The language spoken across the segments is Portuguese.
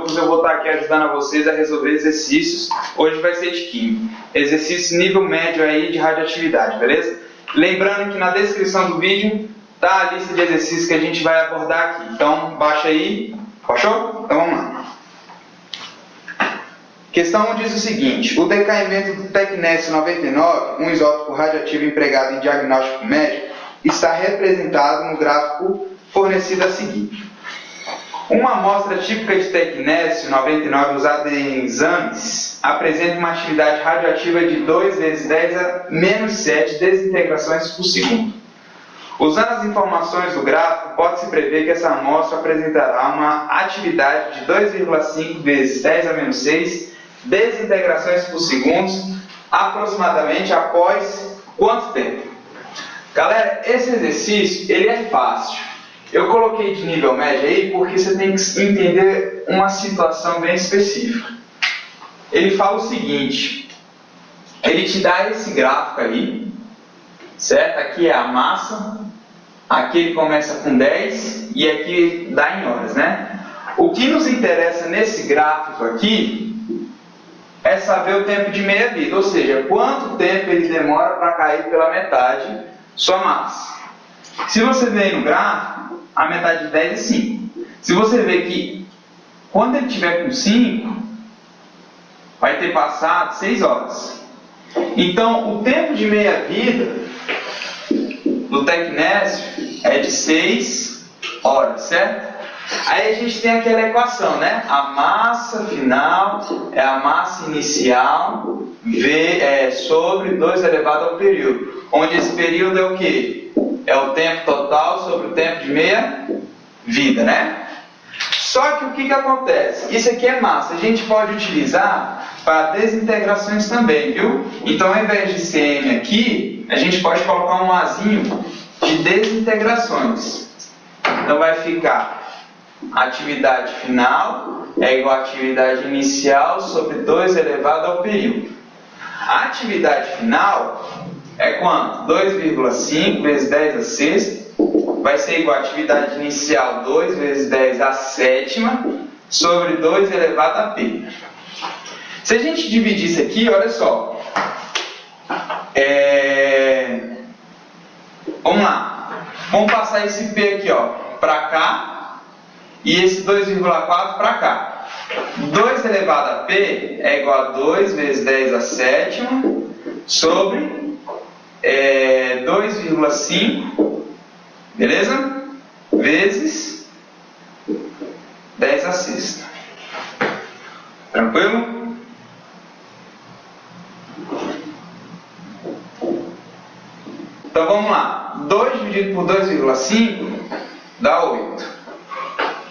outros eu vou estar aqui ajudando a vocês a resolver exercícios. Hoje vai ser de química. Exercício nível médio aí de radioatividade, beleza? Lembrando que na descrição do vídeo tá a lista de exercícios que a gente vai abordar aqui. Então baixa aí. Baixou? Então vamos lá. Questão 1 diz o seguinte: o decaimento do tecnésio 99, um isótopo radioativo empregado em diagnóstico médico, está representado no gráfico fornecido a seguir. Uma amostra típica de tecnésio 99 usada em exames apresenta uma atividade radioativa de 2 × 10 a -7 desintegrações por segundo. Usando as informações do gráfico, pode-se prever que essa amostra apresentará uma atividade de 2,5 × 10 a -6 desintegrações por segundo, aproximadamente após quanto tempo? Galera, esse exercício ele é fácil. Eu coloquei de nível médio aí porque você tem que entender uma situação bem específica. Ele fala o seguinte: ele te dá esse gráfico aí, certo? Aqui é a massa, aqui ele começa com 10 e aqui dá em horas, né? O que nos interessa nesse gráfico aqui é saber o tempo de meia-vida, ou seja, quanto tempo ele demora para cair pela metade sua massa. Se você ver no gráfico, a metade de 10 é 5. Se você ver que quando ele estiver com 5, vai ter passado 6 horas. Então, o tempo de meia-vida do tecnésio é de 6 horas, certo? Aí a gente tem aquela equação, né? A massa final é a massa inicial sobre 2 elevado ao período. Onde esse período é o quê? É o tempo total sobre o tempo de meia-vida, né? Só que o que acontece? Isso aqui é massa. A gente pode utilizar para desintegrações também, viu? Então, ao invés de CM aqui, a gente pode colocar um Azinho de desintegrações. Então, vai ficar atividade final é igual a atividade inicial sobre 2 elevado ao período. A atividade final é quanto? 2,5 × 10 a sexta vai ser igual a atividade inicial 2 × 10 a sétima sobre 2 elevado a P. Se a gente dividir isso aqui, olha só. Vamos lá. Vamos passar esse P aqui, ó, para cá. E esse 2,4 para cá. 2 elevado a P é igual a 2 × 10 a sétima sobre 2,5, beleza? Vezes 10 a sexta. Tranquilo? Então vamos lá. 2 dividido por 2,5 dá 8.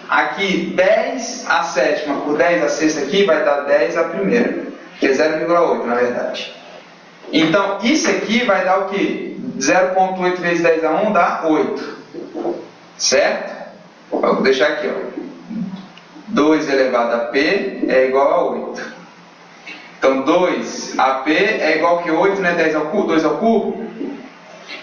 Aqui, 10 a sétima por 10 a sexta aqui vai dar 10 a primeira, que é 0,8 na verdade. Então, isso aqui vai dar o quê? 0,8 vezes 10 a 1 dá 8. Certo? Vou deixar aqui, ó. 2 elevado a P é igual a 8. Então, 2 a P é igual a que 8, né? 10 ao cubo, 2 ao cubo.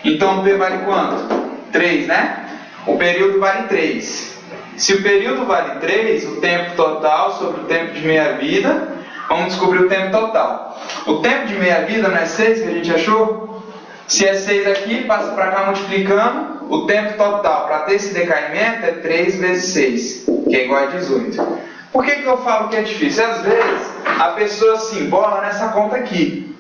Então, P vale quanto? 3, né? O período vale 3. Se o período vale 3, o tempo total sobre o tempo de meia-vida, vamos descobrir o tempo total. O tempo de meia-vida não é 6 que a gente achou? Se é 6 aqui, passa para cá multiplicando, o tempo total para ter esse decaimento é 3 vezes 6, que é igual a 18. Por que eu falo que é difícil? Às vezes, a pessoa se embola nessa conta aqui.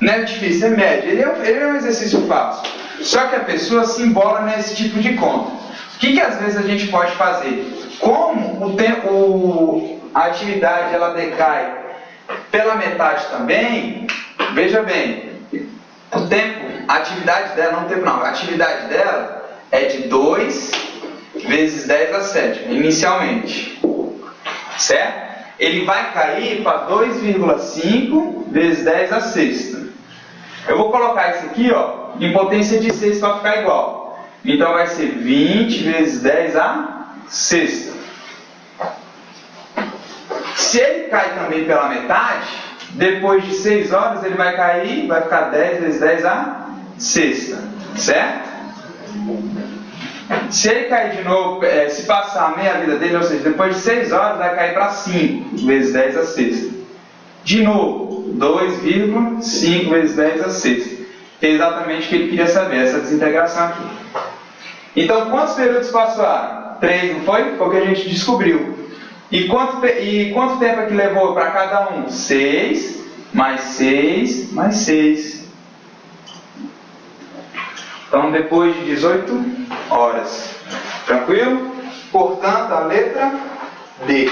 Não é difícil, é média. Ele é um exercício fácil. Só que a pessoa se embola nesse tipo de conta. O que às vezes a gente pode fazer? Como a atividade ela decai pela metade também, veja bem, a atividade dela, a atividade dela é de 2 vezes 10 a sétima, inicialmente. Certo? Ele vai cair para 2,5 vezes 10 a sexta. Eu vou colocar isso aqui, ó, em potência de 6 para ficar igual. Então vai ser 20 vezes 10 a sexta. Se ele cai também pela metade, depois de 6 horas ele vai cair, vai ficar 10 vezes 10 a sexta. Certo? Se ele cair de novo, se passar a meia-vida dele, ou seja, depois de 6 horas, vai cair para 5 vezes 10 a sexta. De novo, 2,5 vezes 10 a sexta. Que é exatamente o que ele queria saber, essa desintegração aqui. Então, quantos períodos passaram? 3, não foi? Foi o que a gente descobriu. E quanto tempo é que levou para cada um? 6, mais 6, mais 6. Então, depois de 18 horas. Tranquilo? Portanto, a letra D.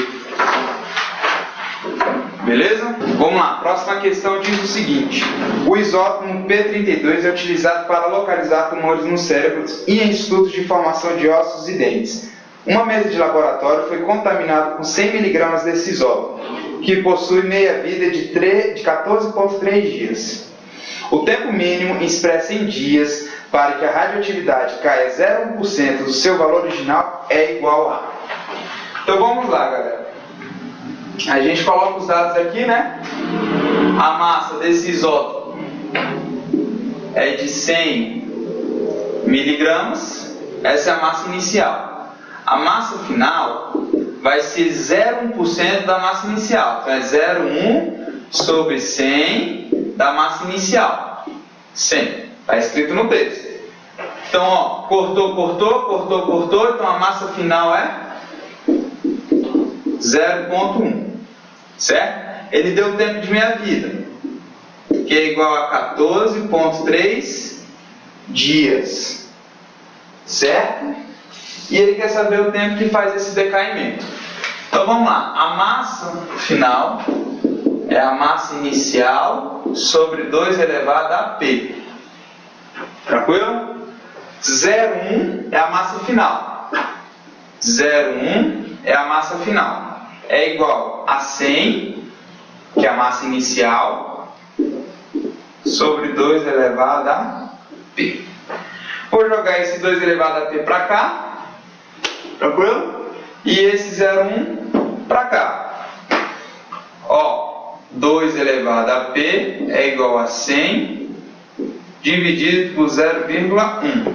Beleza? Vamos lá. Próxima questão diz o seguinte. O isótopo P32 é utilizado para localizar tumores no cérebro e em estudos de formação de ossos e dentes. Uma mesa de laboratório foi contaminada com 100 mg desse isótopo, que possui meia-vida de 14,3 dias. O tempo mínimo expresso em dias para que a radioatividade caia 0,1% do seu valor original é igual a... Então vamos lá, galera. A gente coloca os dados aqui, né? A massa desse isótopo é de 100 miligramas. Essa é a massa inicial. A massa final vai ser 0,1% da massa inicial. Então é 0,1 sobre 100 da massa inicial. 100. Está escrito no texto. Então, ó, cortou. Então a massa final é 0,1. Certo? Ele deu o tempo de meia-vida, que é igual a 14,3 dias. Certo? E ele quer saber o tempo que faz esse decaimento. Então vamos lá. A massa final é a massa inicial sobre 2 elevado a P. Tranquilo? 0,1 é a massa final. 0,1 é a massa final. É igual a 100, que é a massa inicial, sobre 2 elevado a P. Vou jogar esse 2 elevado a P para cá. Tranquilo? E esse 0,1 para cá. Ó, 2 elevado a P é igual a 100 dividido por 0,1.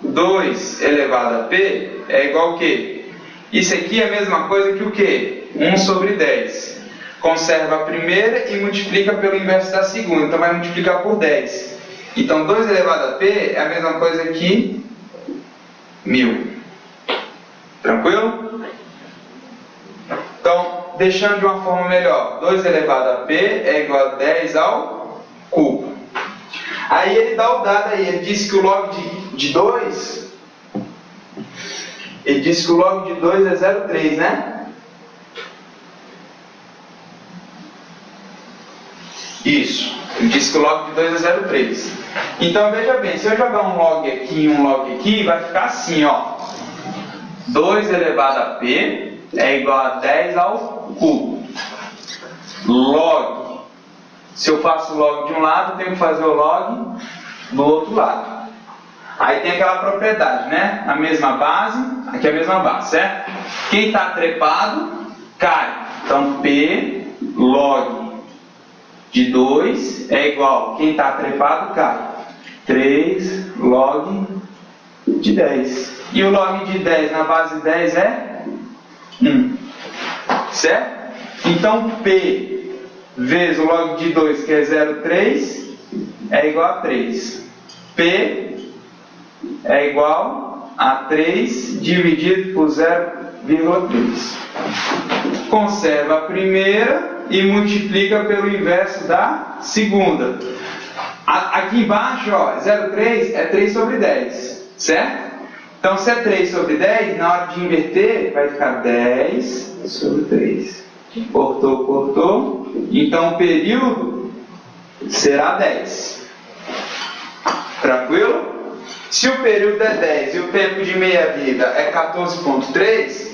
2 elevado a P é igual a quê? Isso aqui é a mesma coisa que o quê? 1 sobre 10. Conserva a primeira e multiplica pelo inverso da segunda. Então vai multiplicar por 10. Então 2 elevado a P é a mesma coisa que 1000. Tranquilo? Então, deixando de uma forma melhor, 2 elevado a P é igual a 10 ao cubo. Aí ele dá o dado aí, ele disse que o log de 2... Ele disse que o log de 2 é 0,3, né? Isso. Ele disse que o log de 2 é 0,3. Então, veja bem, se eu jogar um log aqui e um log aqui, vai ficar assim, ó. 2 elevado a P é igual a 10 ao cubo. Log. Se eu faço o log de um lado, eu tenho que fazer o log do outro lado. Aí tem aquela propriedade, né? A mesma base, aqui é a mesma base, certo? Quem está trepado, cai. Então, P log de 2 é igual, quem está trepado, cai. 3 log de 10. E o log de 10 na base 10 é 1. Certo? Então, P vezes o log de 2, que é 0,3, é igual a 3. P é igual a 3 dividido por 0,3. Conserva a primeira e multiplica pelo inverso da segunda. Aqui embaixo, ó, 0,3 é 3 sobre 10, certo? Então, se é 3 sobre 10, na hora de inverter, vai ficar 10 sobre 3. Cortou. Então, o período será 10. Tranquilo? Se o período é 10 e o tempo de meia-vida é 14,3,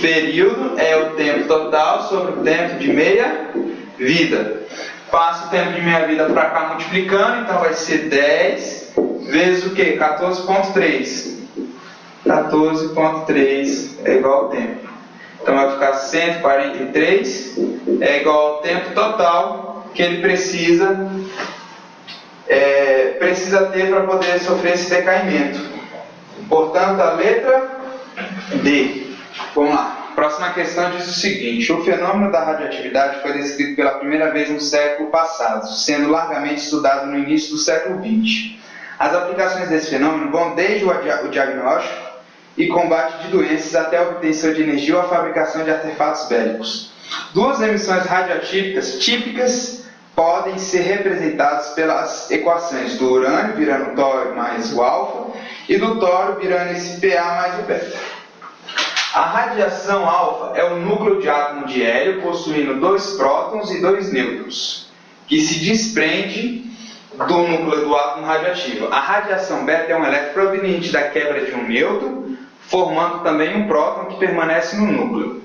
período é o tempo total sobre o tempo de meia-vida. Passa o tempo de meia-vida para cá multiplicando, então vai ser 10 vezes o quê? 14,3. 14,3 é igual ao tempo. Então vai ficar 143 é igual ao tempo total que ele precisa ter para poder sofrer esse decaimento. Portanto, a letra D. Vamos lá. Próxima questão diz o seguinte: o fenômeno da radioatividade foi descrito pela primeira vez no século passado, sendo largamente estudado no início do século XX. As aplicações desse fenômeno vão desde o diagnóstico e combate de doenças até a obtenção de energia ou a fabricação de artefatos bélicos. Duas emissões radioatípicas típicas podem ser representadas pelas equações do urânio virando tório mais o alfa e do tório virando esse Pa mais o beta. A radiação alfa é o núcleo de átomo de hélio possuindo 2 prótons e 2 nêutrons, que se desprende do núcleo do átomo radioativo. A radiação beta é um elétron proveniente da quebra de um nêutron, formando também um próton que permanece no núcleo.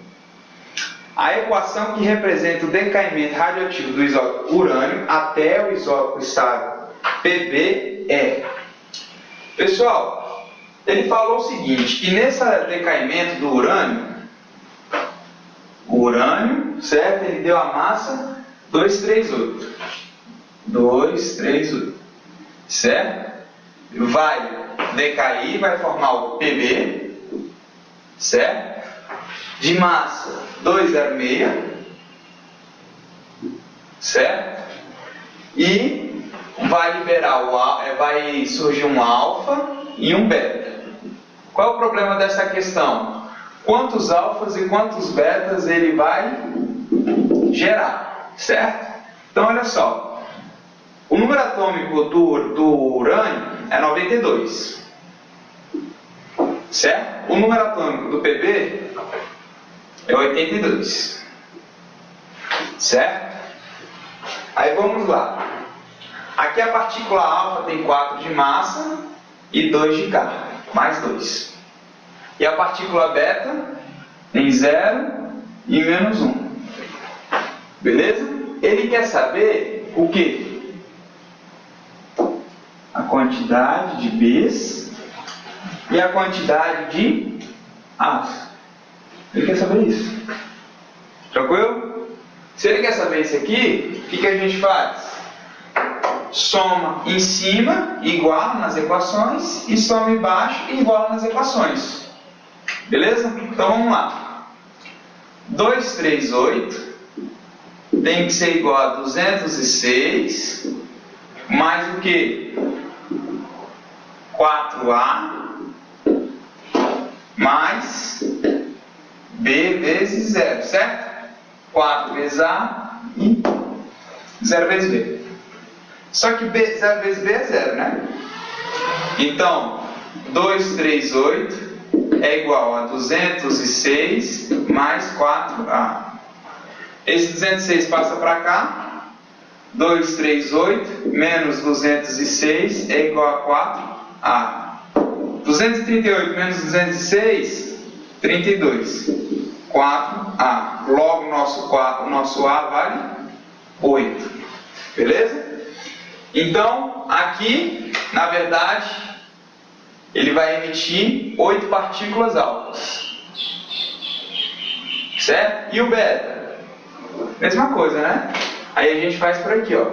A equação que representa o decaimento radioativo do isótopo urânio até o isótopo estável Pb é... Pessoal, ele falou o seguinte, que nesse decaimento do urânio, o urânio, certo? Ele deu a massa 238. 238. Certo? Vai decair, vai formar o Pb, certo? De massa 206, certo? E vai liberar vai surgir um alfa e um beta. Qual é o problema dessa questão? Quantos alfas e quantos betas ele vai gerar, certo? Então olha só, o número atômico do urânio é 92, certo? O número atômico do Pb é 82, certo? Aí vamos lá. Aqui a partícula alfa tem 4 de massa e 2 de carga, mais 2. E a partícula beta tem 0 e menos 1. Beleza? Ele quer saber o quê? A quantidade de B's e a quantidade de A's. Ele quer saber isso. Tranquilo? Se ele quer saber isso aqui, o que a gente faz? Soma em cima, iguala nas equações, e soma embaixo e iguala nas equações. Beleza? Então vamos lá. 238 tem que ser igual a 206 mais o que? 4A mais B vezes 0, certo? 4 vezes A e 0 vezes B. Só que 0 vezes B é 0, né? Então, 238 é igual a 206 mais 4A. Esse 206 passa para cá. 238 menos 206 é igual a 4A. 238 menos 206, 32. 4A. Logo, o nosso A vale 8. Beleza? Então, aqui, na verdade, ele vai emitir 8 partículas alfas. Certo? E o beta? Mesma coisa, né? Aí a gente faz por aqui, ó.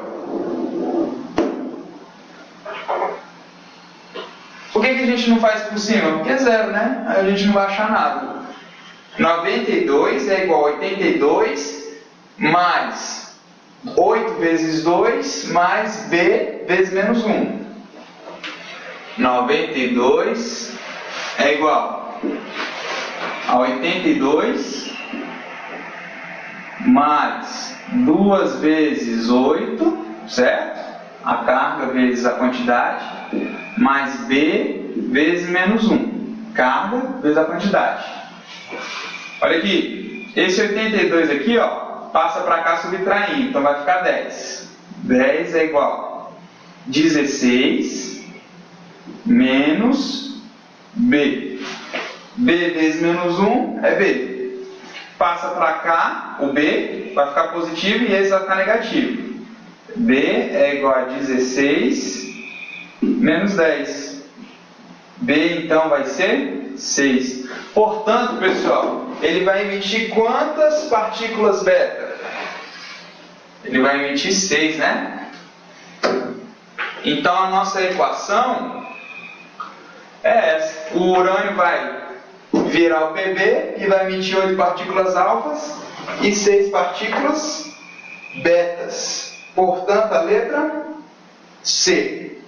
Por que a gente não faz por cima? Porque é 0, né? Aí a gente não vai achar nada. 92 é igual a 82 mais 8 vezes 2 mais B vezes menos 1. 92 é igual a 82 mais 2 vezes 8, certo? A carga vezes a quantidade, mais B vezes menos 1. Carga vezes a quantidade. Olha aqui, esse 82 aqui, ó, passa para cá subtraindo, então vai ficar 10. 10 é igual a 16 menos B. B vezes menos 1 é B. Passa para cá, o B vai ficar positivo e esse vai ficar negativo. B é igual a 16 menos 10. B então vai ser 6. Portanto, pessoal, ele vai emitir quantas partículas beta? Ele vai emitir 6, né? Então a nossa equação é essa. O urânio vai virar o Pb e vai emitir 8 partículas alfas e 6 partículas betas. Portanto, a letra C.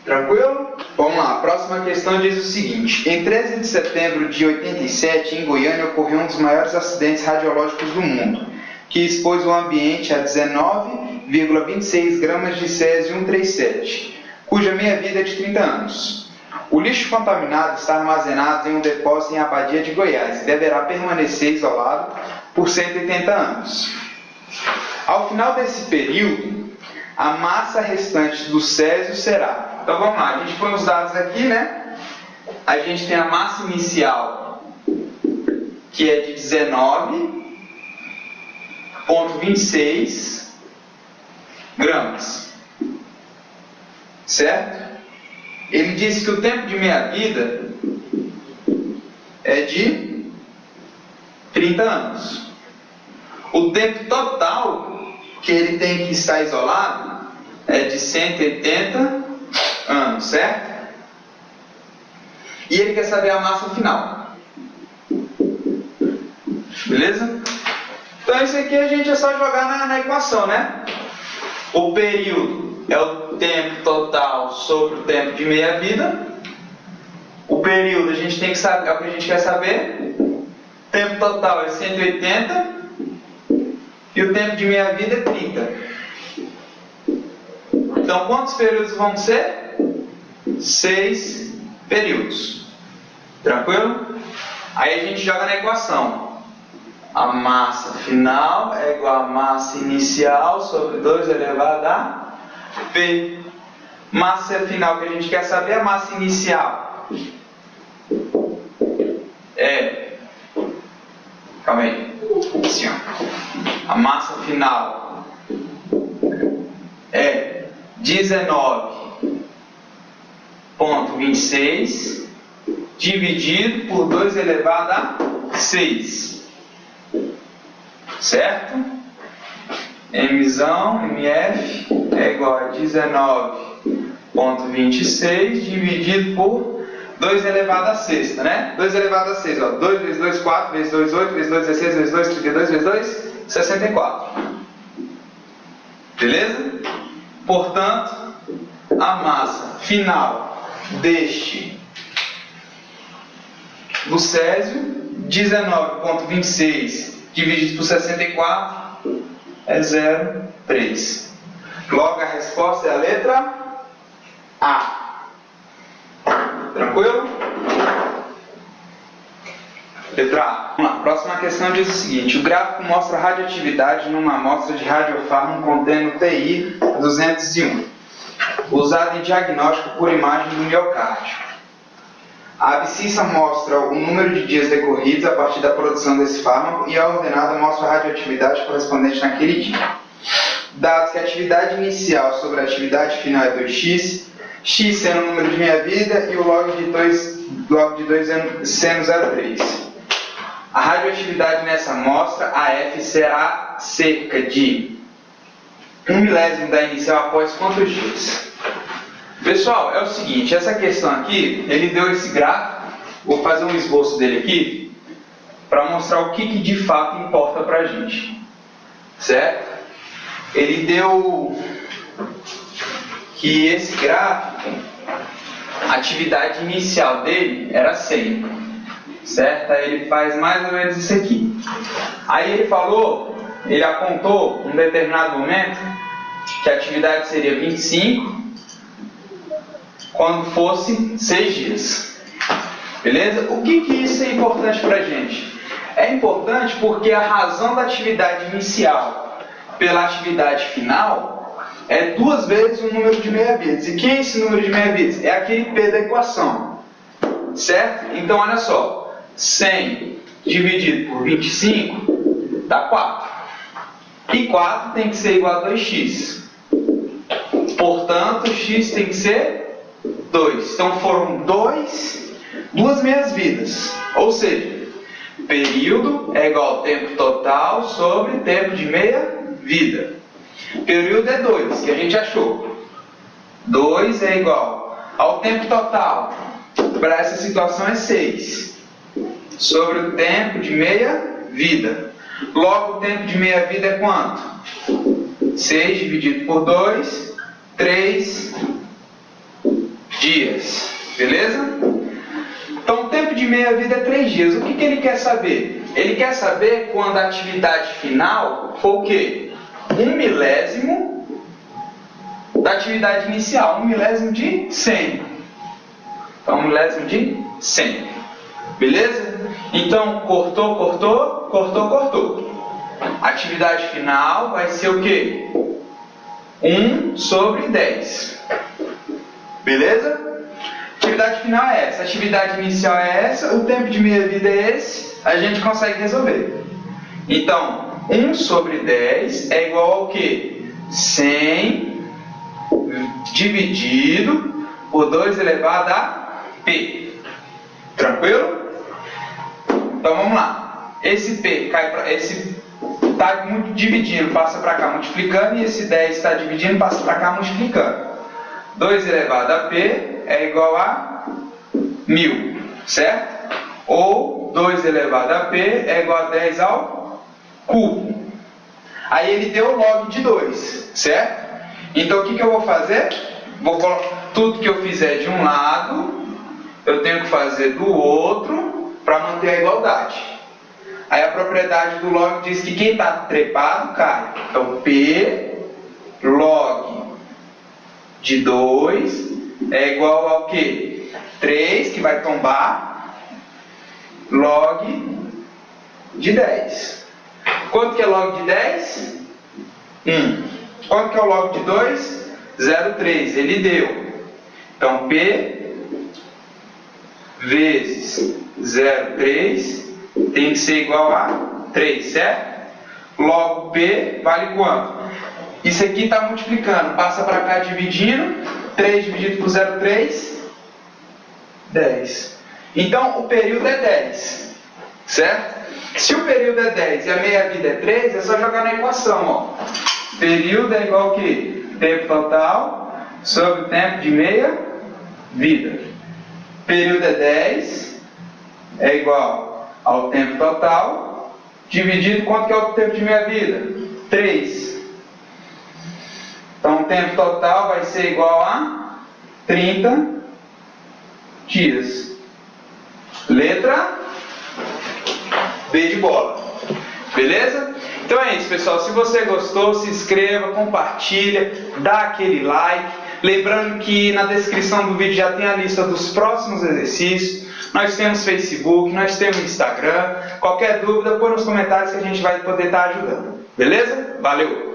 Tranquilo? Vamos lá, a próxima questão diz o seguinte: em 13 de setembro de 87, em Goiânia, ocorreu um dos maiores acidentes radiológicos do mundo, que expôs o ambiente a 19,26 gramas de césio-137, cuja meia-vida é de 30 anos. O lixo contaminado está armazenado em um depósito em Abadia de Goiás e deverá permanecer isolado por 180 anos. Ao final desse período, a massa restante do césio será... Então vamos lá, a gente põe os dados aqui, né? A gente tem a massa inicial, que é de 19,26 gramas. Certo? Ele disse que o tempo de meia-vida é de 30 anos. O tempo total que ele tem que estar isolado é de 180 anos, certo? E ele quer saber a massa final. Beleza? Então isso aqui a gente é só jogar na equação, né? O período é o tempo total sobre o tempo de meia-vida. O período a gente tem que saber, é o que a gente quer saber. O tempo total é 180 e o tempo de meia-vida é 30. Então quantos períodos vão ser? 6 períodos. Tranquilo? Aí a gente joga na equação. A massa final é igual a massa inicial sobre 2 elevado a P. Massa final que a gente quer saber, a massa inicial é... Calma aí. Assim, ó. A massa final é 19,26 dividido por 2 elevado a 6. Certo? MF é igual a 19,26 dividido por 2 elevado a sexta, né? 2 elevado a 6, ó. 2 vezes 2, 4, vezes 2, 8, vezes 2, 16, vezes 2, 32, vezes 2, 64. Beleza? Portanto, a massa final do césio, 19,26 dividido por 64 é 0,3. Logo a resposta é a letra A. Tranquilo? Letra A. Vamos lá. Próxima questão diz o seguinte: o gráfico mostra a radioatividade numa amostra de radiofármaco contendo TI 201, usada em diagnóstico por imagem do miocárdio. A abscissa mostra o número de dias decorridos a partir da produção desse fármaco e a ordenada mostra a radioatividade correspondente naquele dia. Dados que a atividade inicial sobre a atividade final é 2x, x sendo o número de meia-vida e o log de 2 sendo 0,3. A radioatividade nessa amostra, AF, será cerca de 1 milésimo da inicial após quantos dias? Pessoal, é o seguinte, essa questão aqui, ele deu esse gráfico, vou fazer um esboço dele aqui, para mostrar o que de fato importa para a gente, certo? Ele deu que esse gráfico, a atividade inicial dele era 100, certo? Aí ele faz mais ou menos isso aqui. Aí ele falou, ele apontou, em um determinado momento, que a atividade seria 25, quando fosse 6 dias. Beleza? O que isso é importante para a gente? É importante porque a razão da atividade inicial pela atividade final é 2 vezes o número de meia-vidas. E quem é esse número de meia-vidas? É aquele P da equação. Certo? Então, olha só. 100 dividido por 25 dá 4. E 4 tem que ser igual a 2x. Portanto, x tem que ser 2. Então foram 2 meias-vidas. Ou seja, período é igual ao tempo total sobre tempo de meia-vida. Período é 2, que a gente achou. 2 é igual ao tempo total para essa situação é 6 sobre o tempo de meia vida. Logo, o tempo de meia vida é quanto? 6 dividido por 2, 3 dias. Beleza? Então, o tempo de meia vida é 3 dias. O que ele quer saber? Ele quer saber quando a atividade final for o quê? 1/1000 da atividade inicial. 1/1000 de 100. Então, 1/1000 de 100. Beleza? Então, cortou, cortou, cortou, cortou. A atividade final vai ser o quê? 1 sobre 10. Beleza? A atividade final é essa, a atividade inicial é essa, o tempo de meia-vida é esse, a gente consegue resolver. Então, 1 sobre 10 é igual ao quê? 100 dividido por 2 elevado a P. Tranquilo? Então vamos lá. Esse P cai para esse está dividindo, passa para cá multiplicando, e esse 10 está dividindo, passa para cá multiplicando. 2 elevado a P é igual a 1000, certo? Ou 2 elevado a P é igual a 10 ao cubo. Aí ele deu o log de 2, certo? Então o que eu vou fazer? Vou colocar tudo que eu fizer de um lado, eu tenho que fazer do outro para manter a igualdade. Aí a propriedade do log diz que quem está trepado cai. Então P log de 2 é igual ao quê? 3, que vai tombar, log de 10. Quanto que é log de 10? 1. Quanto que é o log de 2? 0,3. Ele deu. Então, P vezes 0,3 tem que ser igual a 3, certo? Logo, P vale quanto? Isso aqui está multiplicando. Passa para cá dividindo. 3 dividido por 0,3, 10. Então, o período é 10, certo? Se o período é 10 e a meia-vida é 3, é só jogar na equação, ó. Período é igual a quê? Tempo total sobre o tempo de meia-vida. Período é 10, é igual ao tempo total, dividido, quanto que é o tempo de meia-vida? 3. Então, o tempo total vai ser igual a 30 dias. Letra B de bola. Beleza? Então é isso, pessoal. Se você gostou, se inscreva, compartilha, dá aquele like. Lembrando que na descrição do vídeo já tem a lista dos próximos exercícios. Nós temos Facebook, nós temos Instagram. Qualquer dúvida, põe nos comentários que a gente vai poder estar ajudando. Beleza? Valeu!